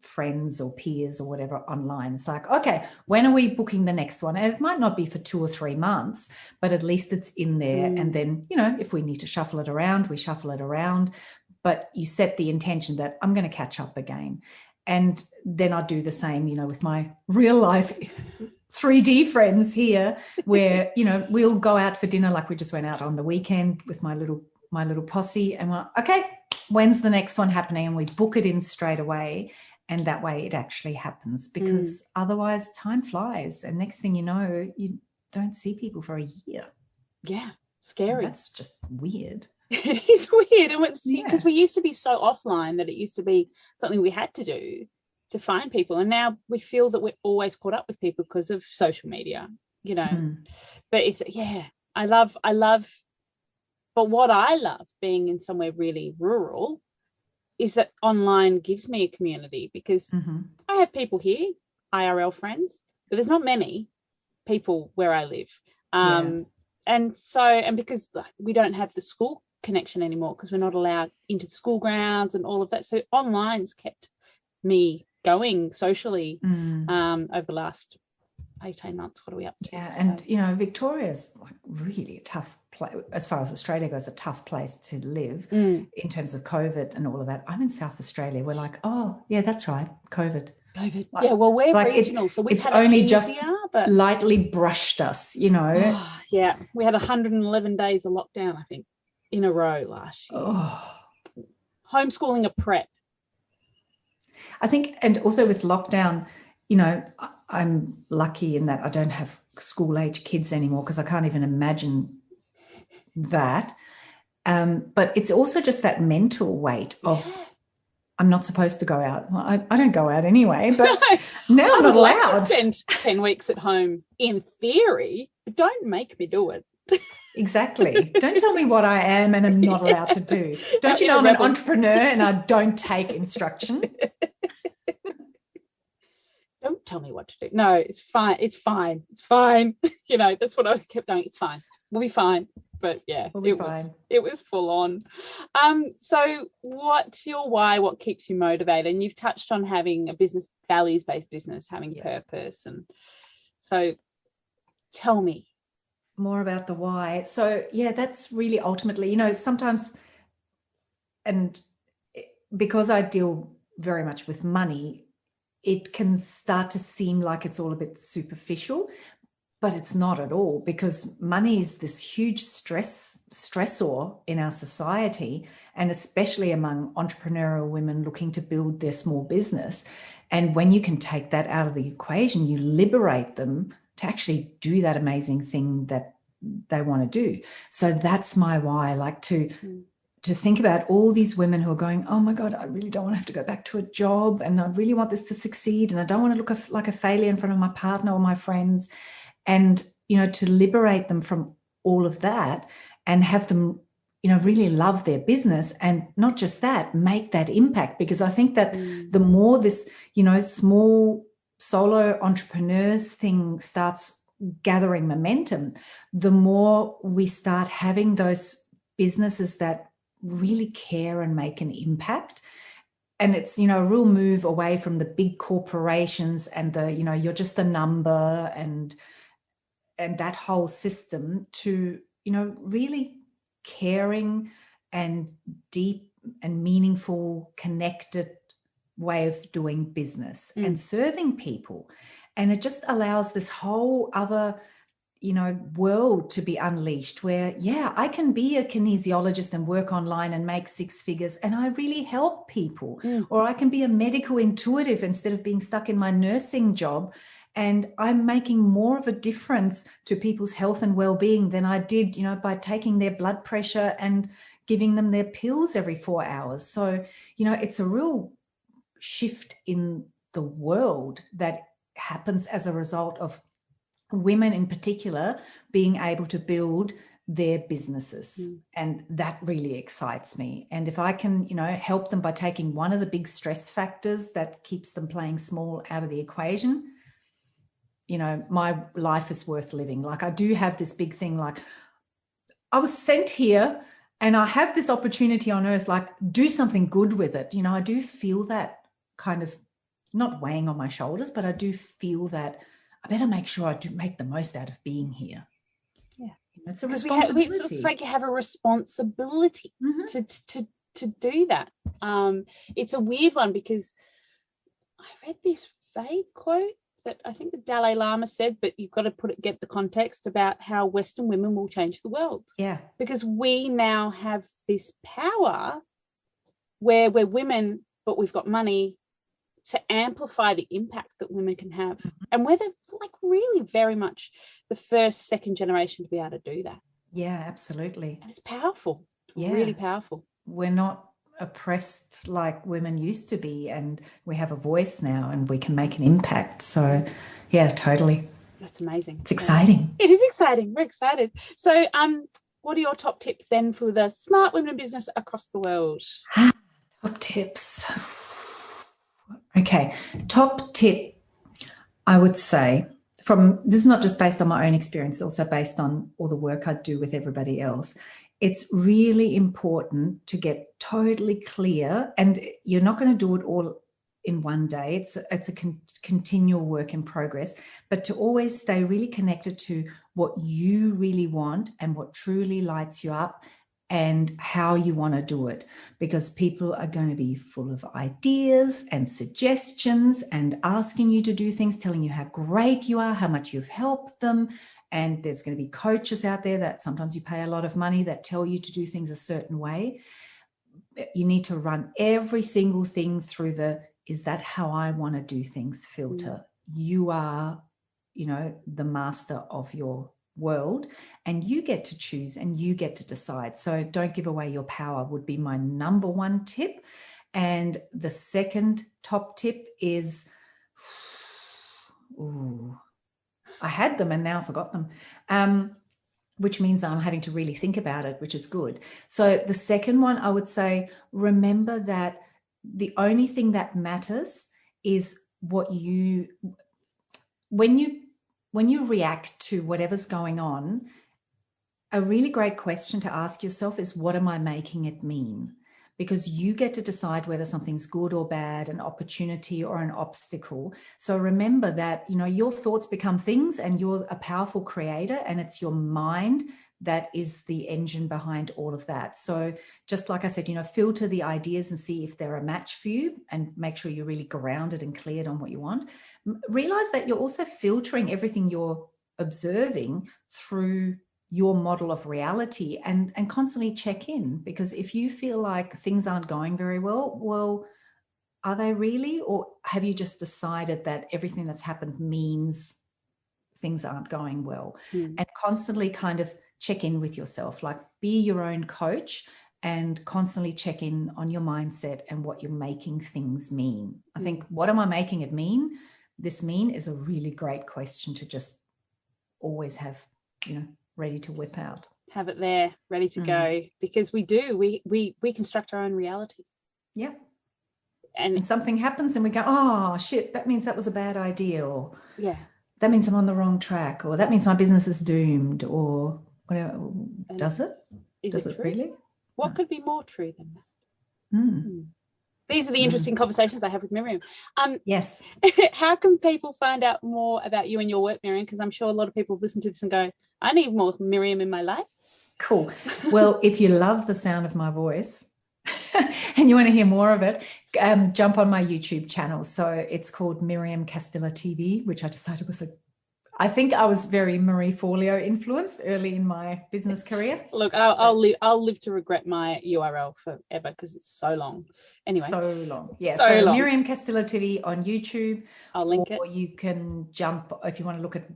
friends or peers or whatever online. It's like, okay, when are we booking the next one? And it might not be for 2 or 3 months, but at least it's in there. And then, if we need to shuffle it around, we shuffle it around. but you set the intention that I'm going to catch up again. And then I do the same, with my real life 3D friends here, where, we'll go out for dinner, like we just went out on the weekend with my little posse, and we're like, okay, when's the next one happening? And we book it in straight away. And that way it actually happens, because otherwise time flies. And next thing you know, you don't see people for a year. Yeah, scary. And that's just weird. It is weird. And because we used to be so offline that it used to be something we had to do to find people. And now we feel that we're always caught up with people because of social media, But it's, I love, but what I love being in somewhere really rural is that online gives me a community, because I have people here, IRL friends, but there's not many people where I live. And because we don't have the school connection anymore, because we're not allowed into the school grounds and all of that. So online's kept me going socially over the last 18 months. What are we up to? Yeah, and Victoria's like really a tough place, as far as Australia goes, a tough place to live in terms of COVID and all of that. I'm in South Australia. We're like, oh yeah, that's right, COVID. Like, well, we're regional, so we've it's had only it just easier, but lightly brushed us, we had 111 days of lockdown, I think, in a row last year. Homeschooling a prep. I think, and also with lockdown, I'm lucky in that I don't have school-age kids anymore, because I can't even imagine that. But it's also just that mental weight of I'm not supposed to go out. Well, I don't go out anyway, but now I'm not allowed. To spend 10 weeks at home in theory, but don't make me do it. Exactly. Don't tell me what I am and I'm not allowed to do. Don't you know I'm an entrepreneur and I don't take instruction? Don't tell me what to do. No, it's fine. It's fine. It's fine. That's what I kept going. It's fine. We'll be fine. But yeah, it was full on. So what's your why? What keeps you motivated? And you've touched on having a business, values-based business, having purpose. And so tell me more about the why. So that's really ultimately, sometimes, and because I deal very much with money, it can start to seem like it's all a bit superficial, but it's not at all, because money is this huge stressor in our society, and especially among entrepreneurial women looking to build their small business. And when you can take that out of the equation, you liberate them to actually do that amazing thing that they want to do. So that's my why, like to think about all these women who are going, oh my God, I really don't want to have to go back to a job, and I really want this to succeed, and I don't want to look like a failure in front of my partner or my friends. And, to liberate them from all of that and have them, really love their business, and not just that, make that impact. Because I think that the more this, small solo entrepreneurs thing starts gathering momentum, the more we start having those businesses that really care and make an impact. And it's, a real move away from the big corporations and the, you're just a number and that whole system to, really caring and deep and meaningful, connected way of doing business and serving people. And it just allows this whole other, world to be unleashed where, I can be a kinesiologist and work online and make 6 figures and I really help people. Or I can be a medical intuitive instead of being stuck in my nursing job. And I'm making more of a difference to people's health and well-being than I did, by taking their blood pressure and giving them their pills every 4 hours. So, it's a real shift in the world that happens as a result of women in particular being able to build their businesses. And that really excites me. And if I can, help them by taking one of the big stress factors that keeps them playing small out of the equation, my life is worth living. Like, I do have this big thing, like I was sent here and I have this opportunity on earth, like do something good with it. I do feel that kind of not weighing on my shoulders, but I do feel that I better make sure I do make the most out of being here. Yeah. It's a responsibility. It's like you have a responsibility to to do that. It's a weird one because I read this vague quote that I think the Dalai Lama said, but you've got to get the context about how Western women will change the world. Yeah. Because we now have this power where we're women, but we've got money to amplify the impact that women can have. And we're really very much the first, second generation to be able to do that. Yeah, absolutely. And it's powerful. Yeah. Really powerful. We're not oppressed like women used to be, and we have a voice now and we can make an impact. So yeah, totally. That's amazing. It's exciting. It is exciting. We're excited. So what are your top tips then for the smart women in business across the world? Top tips. Okay, top tip, I would say, this is not just based on my own experience, it's also based on all the work I do with everybody else. It's really important to get totally clear, and you're not going to do it all in one day. It's a continual work in progress, but to always stay really connected to what you really want and what truly lights you up and how you want to do it, because people are going to be full of ideas and suggestions and asking you to do things, telling you how great you are, how much you've helped them. And there's going to be coaches out there that sometimes you pay a lot of money that tell you to do things a certain way. You need to run every single thing through is that how I want to do things filter. You are, the master of your world, and you get to choose and you get to decide. So don't give away your power would be my number one tip. And the second top tip is, I had them and now I forgot them, which means I'm having to really think about it, which is good. So the second one, I would say, remember that the only thing that matters is when you react to whatever's going on, a really great question to ask yourself is, what am I making it mean? Because you get to decide whether something's good or bad, an opportunity or an obstacle. So remember that, your thoughts become things, and you're a powerful creator, and it's your mind that is the engine behind all of that. So just like I said, filter the ideas and see if they're a match for you, and make sure you're really grounded and cleared on what you want. Realize that you're also filtering everything you're observing through your model of reality, and constantly check in, because if you feel like things aren't going very well, are they really? Or have you just decided that everything that's happened means things aren't going well? And constantly kind of check in with yourself, like be your own coach, and constantly check in on your mindset and what you're making things mean. I think, what am I making it mean? This mean is a really great question to just always have, ready to whip out. Have it there, ready to go, because we construct our own reality. Yeah. And something happens and we go, oh shit, that means that was a bad idea, or that means I'm on the wrong track, or that means my business is doomed, or whatever. Does it? Does it really? What could be more true than that? These are the interesting conversations I have with Miriam. Yes. How can people find out more about you and your work, Miriam? Because I'm sure a lot of people listen to this and go, I need more Miriam in my life. Cool. Well, if you love the sound of my voice and you want to hear more of it, jump on my YouTube channel. So it's called Miriam Castilla TV, which I decided was I think I was very Marie Forleo influenced early in my business career. Look, I'll live to regret my URL forever, because it's so long. Anyway, so long. Yeah. So long. Miriam Castilla TV on YouTube. I'll link it. Or you can jump, if you want to look at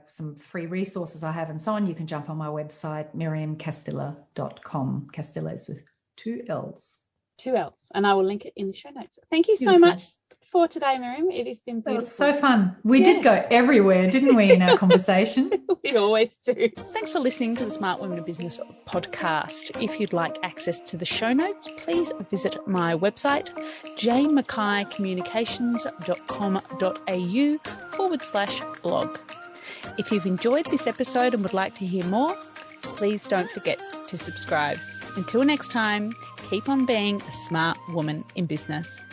some free resources I have and so on. You can jump on my website, miriamcastilla.com. Castilla is with 2 L's. 2 L's, and I will link it in the show notes. Thank you so much for today, Miriam. It has been beautiful. It was so fun. We did go everywhere, didn't we, in our conversation? We always do. Thanks for listening to the Smart Women in Business podcast. If you'd like access to the show notes, please visit my website, janemackaycommunications.com.au/blog. If you've enjoyed this episode and would like to hear more, please don't forget to subscribe. Until next time, keep on being a smart woman in business.